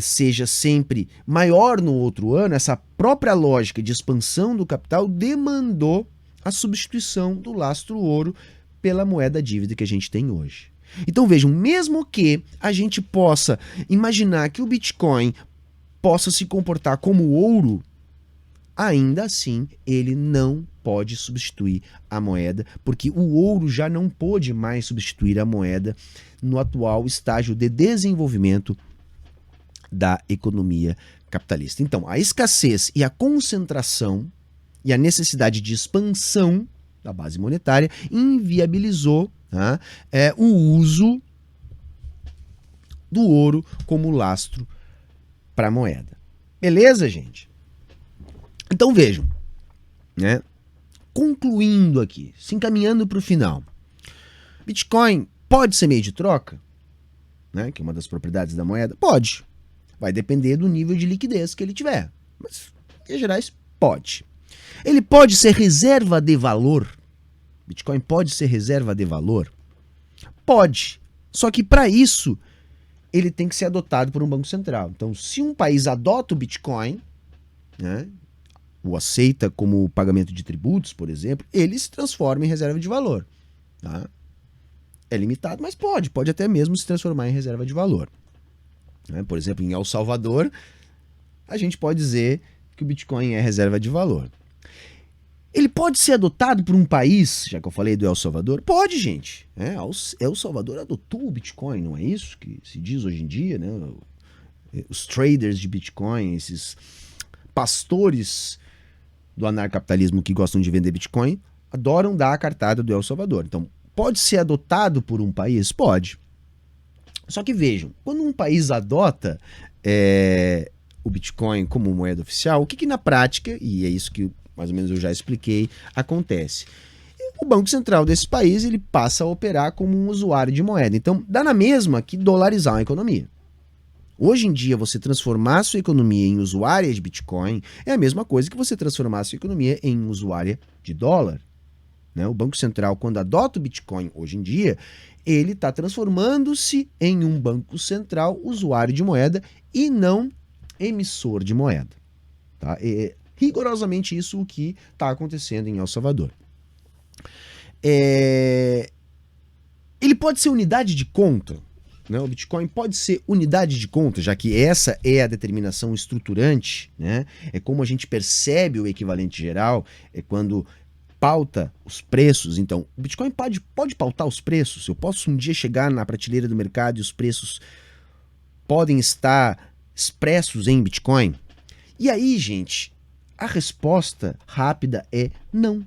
seja sempre maior no outro ano, essa própria lógica de expansão do capital demandou a substituição do lastro ouro pela moeda dívida que a gente tem hoje. Então vejam, mesmo que a gente possa imaginar que o Bitcoin possa se comportar como ouro, ainda assim ele não pode substituir a moeda, porque o ouro já não pôde mais substituir a moeda no atual estágio de desenvolvimento da economia capitalista. Então, a escassez e a concentração e a necessidade de expansão da base monetária inviabilizou, tá, o uso do ouro como lastro para a moeda. Beleza, gente? Então vejam, né? Concluindo aqui, se encaminhando para o final. Bitcoin pode ser meio de troca, né? Que é uma das propriedades da moeda? Pode. Vai depender do nível de liquidez que ele tiver. Mas, em gerais, pode. Ele pode ser reserva de valor. Bitcoin pode ser reserva de valor? Pode. Só que para isso, ele tem que ser adotado por um banco central. Então, se um país adota o Bitcoin, né, o aceita como pagamento de tributos, por exemplo, ele se transforma em reserva de valor. Tá? É limitado, mas pode até mesmo se transformar em reserva de valor. Por exemplo, em El Salvador, a gente pode dizer que o Bitcoin é reserva de valor. Ele pode ser adotado por um país, já que eu falei do El Salvador? Pode, gente. El Salvador adotou o Bitcoin, não é isso que se diz hoje em dia, né? Os traders de Bitcoin, esses pastores do anarcapitalismo que gostam de vender Bitcoin, adoram dar a cartada do El Salvador. Então, pode ser adotado por um país? Pode. Só que vejam, quando um país adota o Bitcoin como moeda oficial, o que na prática, e é isso que mais ou menos eu já expliquei, acontece? o Banco Central desse país ele passa a operar como um usuário de moeda. Então, dá na mesma que dolarizar uma economia. Hoje em dia, você transformar a sua economia em usuária de Bitcoin é a mesma coisa que você transformar a sua economia em usuária de dólar. Né? O Banco Central, quando adota o Bitcoin hoje em dia, ele está transformando-se em um banco central usuário de moeda e não emissor de moeda. Tá? É rigorosamente isso o que está acontecendo em El Salvador. Ele pode ser unidade de conta. Né? O Bitcoin pode ser unidade de conta, já que essa é a determinação estruturante, né? É como a gente percebe o equivalente geral, é quando pauta os preços. Então, o Bitcoin pode pautar os preços. Eu posso um dia chegar na prateleira do mercado e os preços podem estar expressos em Bitcoin? E aí, gente, a resposta rápida é não.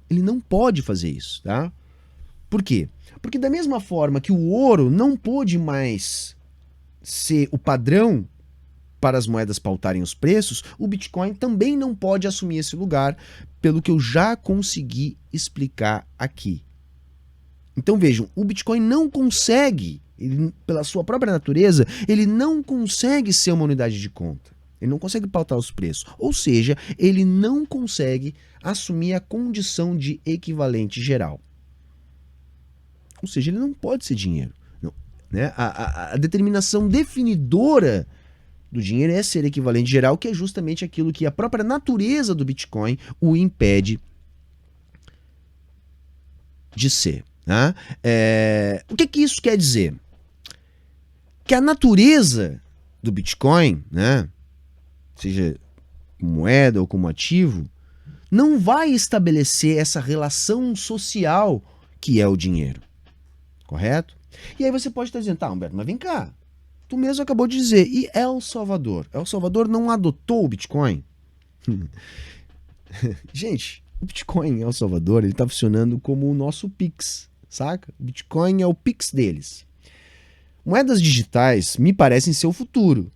Ele não pode fazer isso, tá? Por quê? Porque da mesma forma que o ouro não pôde mais ser o padrão para as moedas pautarem os preços, o Bitcoin também não pode assumir esse lugar, pelo que eu já consegui explicar aqui. Então vejam, o Bitcoin não consegue, pela sua própria natureza, ele não consegue ser uma unidade de conta. Ele não consegue pautar os preços. Ou seja, ele não consegue assumir a condição de equivalente geral. Ou seja, ele não pode ser dinheiro. Não, né? A determinação definidora do dinheiro é ser equivalente geral, que é justamente aquilo que a própria natureza do Bitcoin o impede de ser. Né? O que isso quer dizer? Que a natureza do Bitcoin, né, seja moeda ou como ativo, não vai estabelecer essa relação social que é o dinheiro. Correto? E aí você pode estar dizendo, tá, Humberto, mas vem cá. Tu mesmo acabou de dizer, e El Salvador? El Salvador não adotou o Bitcoin? Gente, o Bitcoin em El Salvador, ele tá funcionando como o nosso Pix, saca? O Bitcoin é o Pix deles. Moedas digitais me parecem ser o futuro.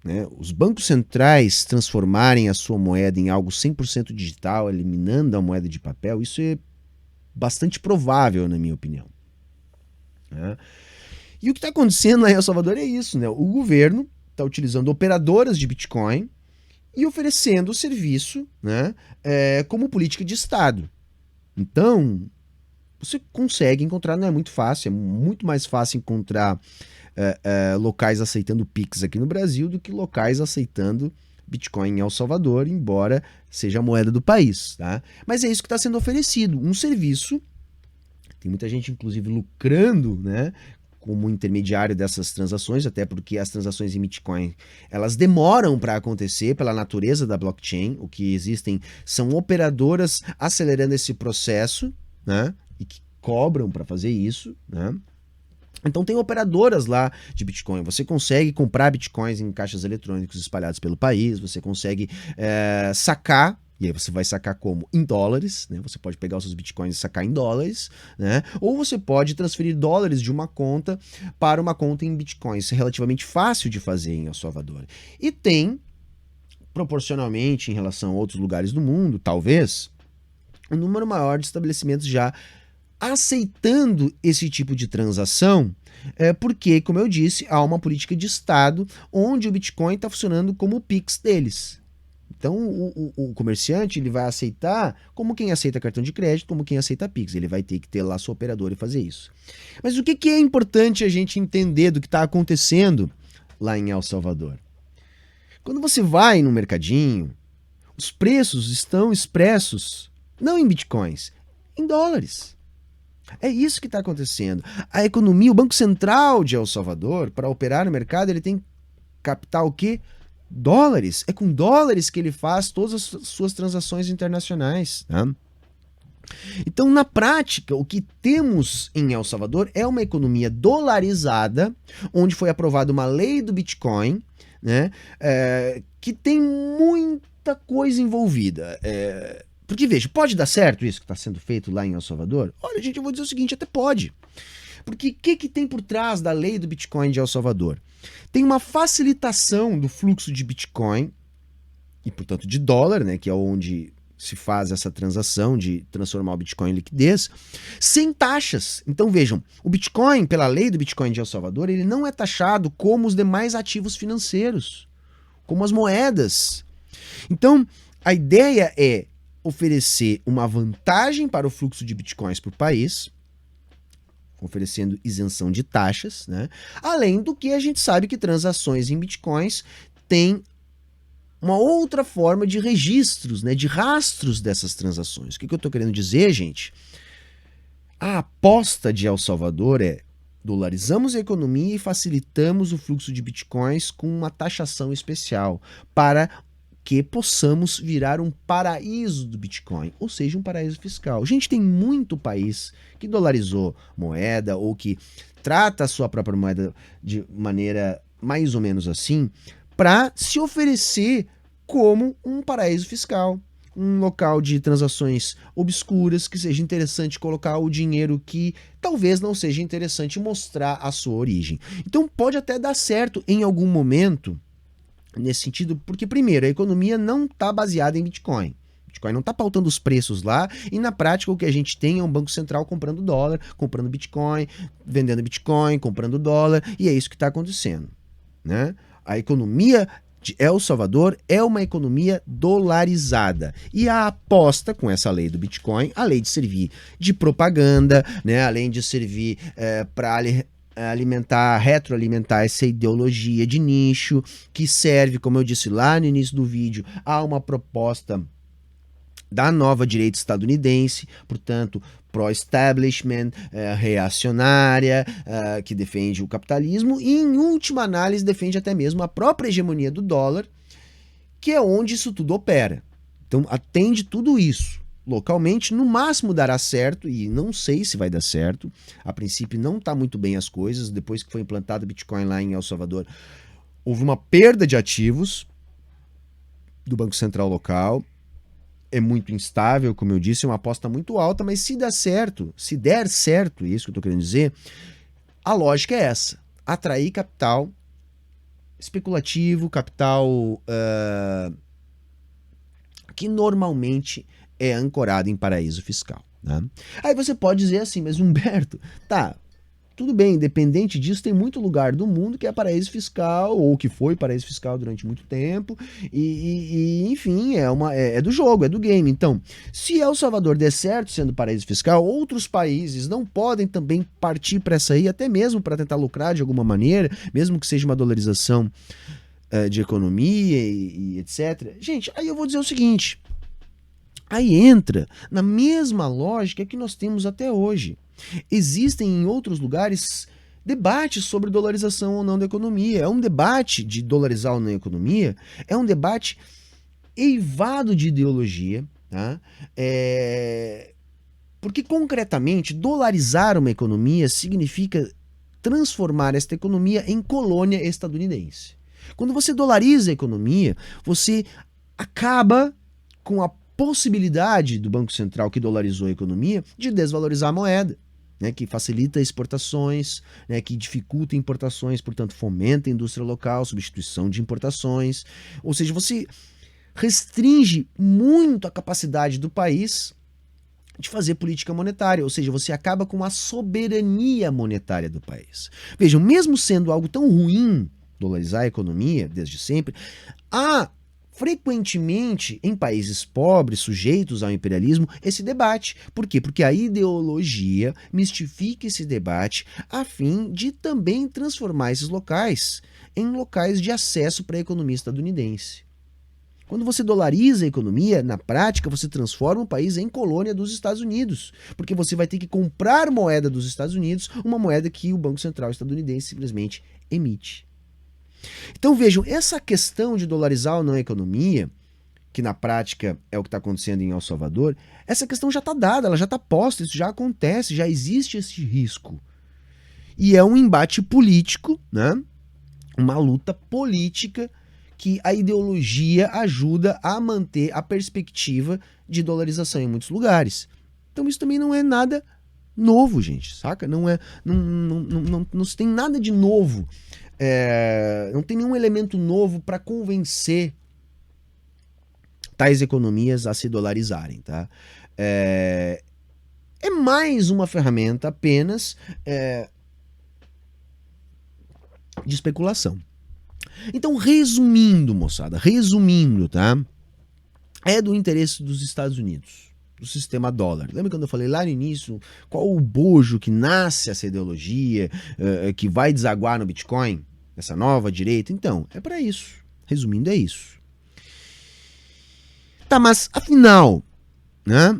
Né? Os bancos centrais transformarem a sua moeda em algo 100% digital, eliminando a moeda de papel, isso é bastante provável, na minha opinião. Né? E o que está acontecendo lá em El Salvador é isso, né? O governo está utilizando operadoras de Bitcoin e oferecendo o serviço, né, como política de Estado. Então, você consegue encontrar, não é muito fácil, é muito mais fácil encontrar locais aceitando Pix aqui no Brasil do que locais aceitando Bitcoin em El Salvador, embora seja a moeda do país. Tá? Mas é isso que está sendo oferecido, um serviço. Tem muita gente, inclusive, lucrando, né, como intermediário dessas transações, até porque as transações em Bitcoin, elas demoram para acontecer pela natureza da blockchain. O que existem são operadoras acelerando esse processo, né, e que cobram para fazer isso, né. Então tem operadoras lá de Bitcoin, você consegue comprar Bitcoins em caixas eletrônicos espalhados pelo país, você consegue sacar. E aí você vai sacar como? Em dólares, né? Você pode pegar os seus bitcoins e sacar em dólares, né? Ou você pode transferir dólares de uma conta para uma conta em bitcoins. Isso é relativamente fácil de fazer em El Salvador. E tem, proporcionalmente em relação a outros lugares do mundo, talvez, um número maior de estabelecimentos já aceitando esse tipo de transação, porque, como eu disse, há uma política de Estado onde o Bitcoin está funcionando como o Pix deles. Então, o comerciante ele vai aceitar como quem aceita cartão de crédito, como quem aceita Pix. Ele vai ter que ter lá sua operadora e fazer isso. Mas o que é importante a gente entender do que está acontecendo lá em El Salvador? Quando você vai no mercadinho, os preços estão expressos não em bitcoins, em dólares. É isso que está acontecendo. A economia, o Banco Central de El Salvador, para operar no mercado, ele tem que captar o quê? Dólares. É com dólares que ele faz todas as suas transações internacionais. Tá? Então, na prática, o que temos em El Salvador é uma economia dolarizada, onde foi aprovada uma lei do Bitcoin, né, que tem muita coisa envolvida. Porque, veja, pode dar certo isso que está sendo feito lá em El Salvador? Olha, gente, eu vou dizer o seguinte, até pode. Porque o que tem por trás da lei do Bitcoin de El Salvador? Tem uma facilitação do fluxo de Bitcoin e, portanto, de dólar, né, que é onde se faz essa transação de transformar o Bitcoin em liquidez, sem taxas. Então vejam, o Bitcoin, pela lei do Bitcoin de El Salvador, ele não é taxado como os demais ativos financeiros, como as moedas. Então, a ideia é oferecer uma vantagem para o fluxo de Bitcoins para o país, oferecendo isenção de taxas, né? Além do que a gente sabe que transações em Bitcoins têm uma outra forma de registros, né, de rastros dessas transações. O que eu estou querendo dizer, gente? A aposta de El Salvador é dolarizamos a economia e facilitamos o fluxo de bitcoins com uma taxação especial para que possamos virar um paraíso do Bitcoin, ou seja, um paraíso fiscal. Gente, tem muito país que dolarizou moeda ou que trata a sua própria moeda de maneira mais ou menos assim, para se oferecer como um paraíso fiscal, um local de transações obscuras que seja interessante colocar o dinheiro que talvez não seja interessante mostrar a sua origem. Então pode até dar certo em algum momento nesse sentido, porque primeiro, a economia não está baseada em Bitcoin. Bitcoin não está pautando os preços lá e na prática o que a gente tem é um banco central comprando dólar, comprando Bitcoin, vendendo Bitcoin, comprando dólar e é isso que está acontecendo, né? A economia de El Salvador é uma economia dolarizada. E a aposta com essa lei do Bitcoin, além de servir de propaganda, né, além de servir para alimentar, retroalimentar essa ideologia de nicho, que serve, como eu disse lá no início do vídeo, a uma proposta da nova direita estadunidense, portanto, pró-establishment, reacionária, que defende o capitalismo e, em última análise, defende até mesmo a própria hegemonia do dólar, que é onde isso tudo opera. Então, atende tudo isso. Localmente, no máximo dará certo, e não sei se vai dar certo. A princípio, não está muito bem as coisas. Depois que foi implantado o Bitcoin lá em El Salvador, houve uma perda de ativos do Banco Central local. É muito instável, como eu disse, é uma aposta muito alta, mas se der certo, é isso que eu estou querendo dizer, a lógica é essa: atrair capital especulativo, capital que normalmente é ancorado em paraíso fiscal, né? Aí você pode dizer assim, mas Humberto, tá, tudo bem, independente disso, tem muito lugar do mundo que é paraíso fiscal, ou que foi paraíso fiscal durante muito tempo, enfim, é do jogo, é do game. Então, se El Salvador der certo sendo paraíso fiscal, outros países não podem também partir para essa aí, até mesmo para tentar lucrar de alguma maneira, mesmo que seja uma dolarização de economia e etc. Gente, aí eu vou dizer o seguinte, aí entra na mesma lógica que nós temos até hoje. Existem em outros lugares debates sobre dolarização ou não da economia. É um debate de dolarizar ou não a economia, é um debate eivado de ideologia, tá? Porque concretamente dolarizar uma economia significa transformar esta economia em colônia estadunidense. Quando você dolariza a economia, você acaba com a possibilidade do Banco Central que dolarizou a economia de desvalorizar a moeda, né, que facilita exportações, né, que dificulta importações, portanto fomenta a indústria local, substituição de importações. Ou seja, você restringe muito a capacidade do país de fazer política monetária, ou seja, você acaba com a soberania monetária do país. Vejam, mesmo sendo algo tão ruim dolarizar a economia desde sempre, há frequentemente em países pobres, sujeitos ao imperialismo, esse debate. Por quê? Porque a ideologia mistifica esse debate a fim de também transformar esses locais em locais de acesso para a economia estadunidense. Quando você dolariza a economia, na prática você transforma o país em colônia dos Estados Unidos, porque você vai ter que comprar moeda dos Estados Unidos, uma moeda que o Banco Central estadunidense simplesmente emite. Então vejam, essa questão de dolarizar ou não a economia, que na prática é o que está acontecendo em El Salvador, essa questão já está dada, ela já está posta, isso já acontece, já existe esse risco. E é um embate político, né? Uma luta política que a ideologia ajuda a manter a perspectiva de dolarização em muitos lugares. Então isso também não é nada novo, gente, saca? Não se tem nada de novo. Não tem nenhum elemento novo para convencer tais economias a se dolarizarem, tá? É mais uma ferramenta apenas de especulação. Então, resumindo, moçada, tá? É do interesse dos Estados Unidos, do sistema dólar. Lembra quando eu falei lá no início qual o bojo que nasce essa ideologia, que vai desaguar no Bitcoin, essa nova direita? Então, é para isso. Resumindo, é isso. Tá, mas afinal, né?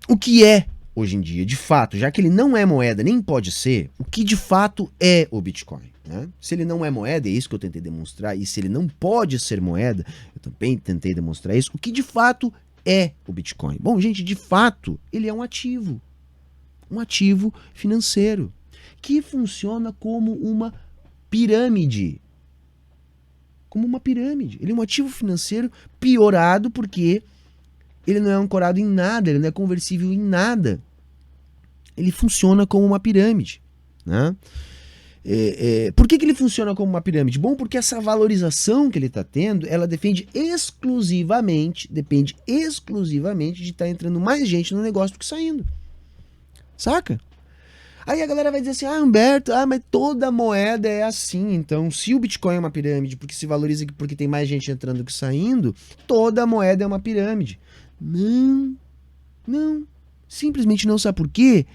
O que é, hoje em dia, de fato, já que ele não é moeda, nem pode ser, o que de fato é o Bitcoin? Né? Se ele não é moeda, é isso que eu tentei demonstrar, e se ele não pode ser moeda, eu também tentei demonstrar isso, o que de fato é o Bitcoin? Bom, gente, de fato, ele é um ativo financeiro, que funciona como uma pirâmide. Como uma pirâmide. Ele é um ativo financeiro piorado porque ele não é ancorado em nada, ele não é conversível em nada. Ele funciona como uma pirâmide, né? Por que ele funciona como uma pirâmide? Bom, porque essa valorização que ele está tendo, ela depende exclusivamente de estar entrando mais gente no negócio do que saindo. Saca? Aí a galera vai dizer assim, Humberto, mas toda moeda é assim, então se o Bitcoin é uma pirâmide porque se valoriza porque tem mais gente entrando do que saindo, toda moeda é uma pirâmide. Não, simplesmente não. Sabe por quê?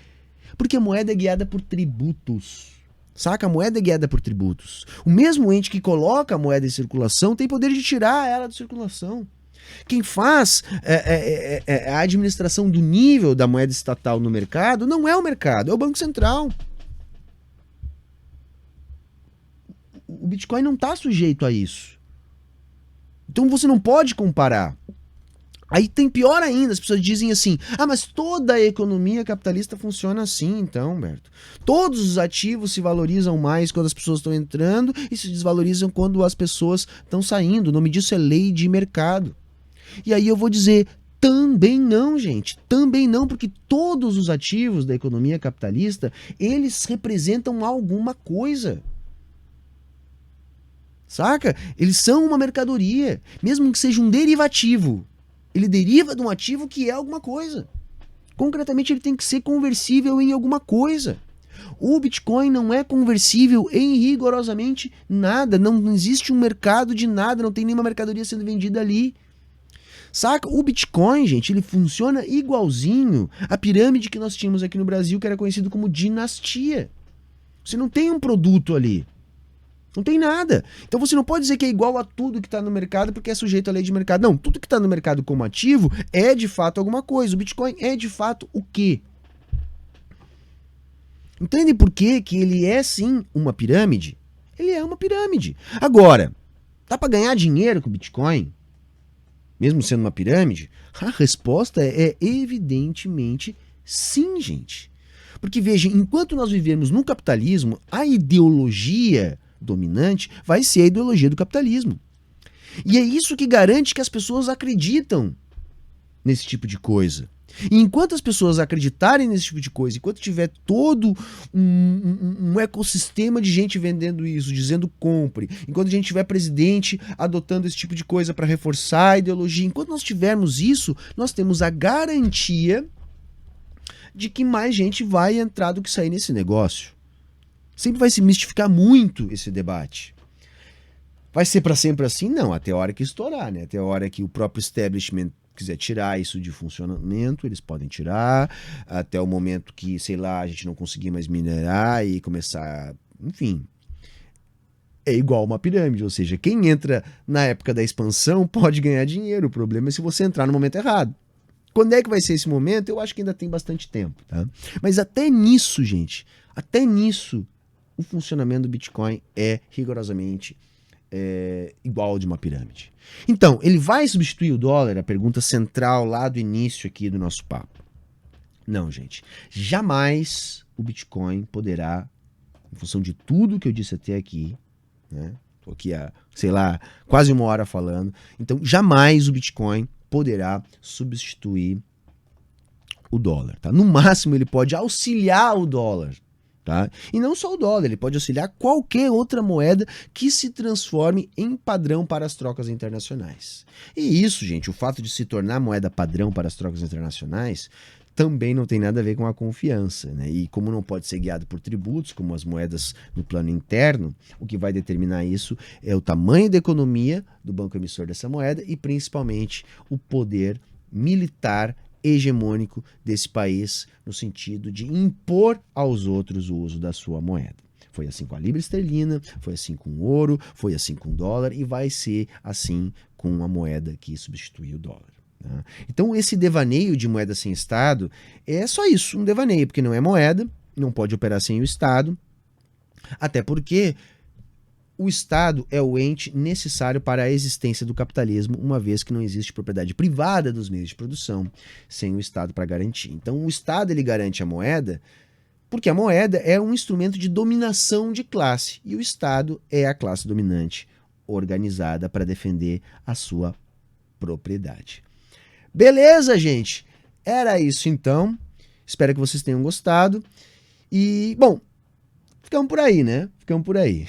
Porque a moeda é guiada por tributos. Saca? A moeda é guiada por tributos. O mesmo ente que coloca a moeda em circulação tem poder de tirar ela de circulação. Quem faz a administração do nível da moeda estatal no mercado não é o mercado, é o Banco Central. O Bitcoin não está sujeito a isso. Então você não pode comparar. Aí tem pior ainda, as pessoas dizem assim, mas toda a economia capitalista funciona assim, então, Humberto. Todos os ativos se valorizam mais quando as pessoas estão entrando e se desvalorizam quando as pessoas estão saindo. O nome disso é lei de mercado. E aí eu vou dizer, também não, gente, também não, porque todos os ativos da economia capitalista, eles representam alguma coisa. Saca? Eles são uma mercadoria, mesmo que seja um derivativo. Ele deriva de um ativo que é alguma coisa. Concretamente, ele tem que ser conversível em alguma coisa. O Bitcoin não é conversível em rigorosamente nada. Não existe um mercado de nada, não tem nenhuma mercadoria sendo vendida ali. Saca? O Bitcoin, gente, ele funciona igualzinho à pirâmide que nós tínhamos aqui no Brasil, que era conhecido como dinastia. Você não tem um produto ali. Não tem nada. Então você não pode dizer que é igual a tudo que está no mercado porque é sujeito à lei de mercado. Não, tudo que está no mercado como ativo é de fato alguma coisa. O Bitcoin é de fato o quê? Entende por que ele é sim uma pirâmide? Ele é uma pirâmide. Agora, dá para ganhar dinheiro com o Bitcoin? Mesmo sendo uma pirâmide? A resposta é evidentemente sim, gente. Porque veja, enquanto nós vivemos no capitalismo, a ideologia dominante vai ser a ideologia do capitalismo. E é isso que garante que as pessoas acreditam nesse tipo de coisa. E enquanto as pessoas acreditarem nesse tipo de coisa, enquanto tiver todo um ecossistema de gente vendendo isso, dizendo compre, enquanto a gente tiver presidente adotando esse tipo de coisa para reforçar a ideologia, enquanto nós tivermos isso, nós temos a garantia de que mais gente vai entrar do que sair nesse negócio. Sempre vai se mistificar muito esse debate. Vai ser para sempre assim? Não, até a hora que estourar, né? Até a hora que o próprio establishment quiser tirar isso de funcionamento, eles podem tirar, até o momento que, sei lá, a gente não conseguir mais minerar e começar, enfim. É igual uma pirâmide, ou seja, quem entra na época da expansão pode ganhar dinheiro, o problema é se você entrar no momento errado. Quando é que vai ser esse momento? Eu acho que ainda tem bastante tempo, tá? Mas até nisso, gente, até nisso, o funcionamento do Bitcoin é rigorosamente igual ao de uma pirâmide. Então, ele vai substituir o dólar? A pergunta central lá do início aqui do nosso papo. Não, gente. Jamais o Bitcoin poderá, em função de tudo que eu disse até aqui, né? Tô aqui há, sei lá, quase uma hora falando. Então, jamais o Bitcoin poderá substituir o dólar, tá? No máximo, ele pode auxiliar o dólar, Tá? E não só o dólar, ele pode auxiliar qualquer outra moeda que se transforme em padrão para as trocas internacionais. E isso, gente, o fato de se tornar moeda padrão para as trocas internacionais também não tem nada a ver com a confiança, né? E como não pode ser guiado por tributos, como as moedas no plano interno, o que vai determinar isso é o tamanho da economia do banco emissor dessa moeda e principalmente o poder militar hegemônico desse país no sentido de impor aos outros o uso da sua moeda. Foi assim com a libra esterlina, foi assim com o ouro, foi assim com o dólar e vai ser assim com a moeda que substitui o dólar. Tá? Então esse devaneio de moeda sem Estado é só isso, um devaneio, porque não é moeda, não pode operar sem o Estado, até porque o Estado é o ente necessário para a existência do capitalismo, uma vez que não existe propriedade privada dos meios de produção sem o Estado para garantir. Então, o Estado ele garante a moeda porque a moeda é um instrumento de dominação de classe e o Estado é a classe dominante organizada para defender a sua propriedade. Beleza, gente? Era isso então. Espero que vocês tenham gostado. E, bom, ficamos por aí, né? Ficamos por aí.